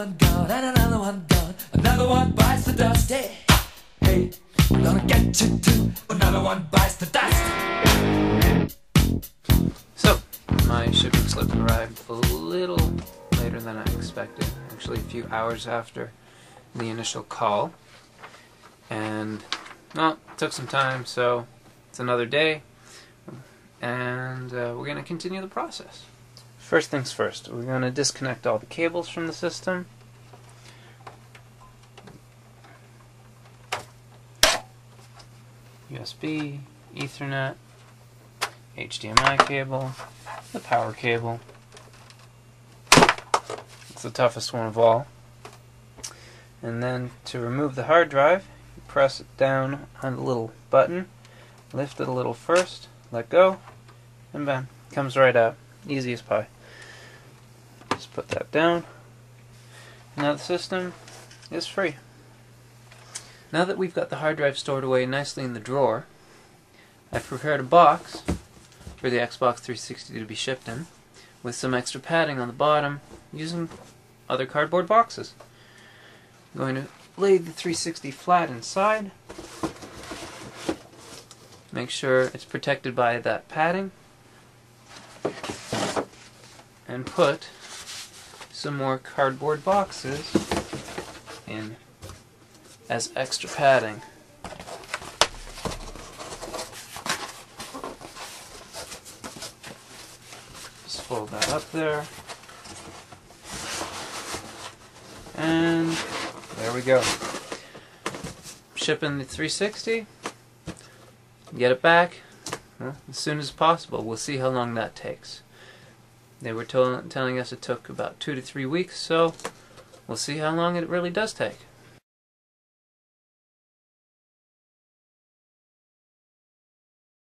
one gone and another one gone. Another one bites the dust. Hey, hey, I'm gonna get you too. Another one bites the dust. So, my shipping slip arrived a little later than I expected. Actually, a few hours after the initial call. And, well, it took some time, so it's another day. And we're going to continue the process. First things first, we're going to disconnect all the cables from the system. USB, Ethernet, HDMI cable, the power cable. It's the toughest one of all. And then to remove the hard drive, you press it down on the little button, lift it a little first, let go, and bam, comes right out. Easy as pie. Just put that down. Now the system is free. Now that we've got the hard drive stored away nicely in the drawer, I've prepared a box for the Xbox 360 to be shipped in, with some extra padding on the bottom, using other cardboard boxes. I'm going to lay the 360 flat inside, make sure it's protected by that padding, and put some more cardboard boxes in as extra padding. Just fold that up there. And there we go. Shipping the 360. Get it back as soon as possible. We'll see how long that takes. They were telling us it took about 2 to 3 weeks, so we'll see how long it really does take.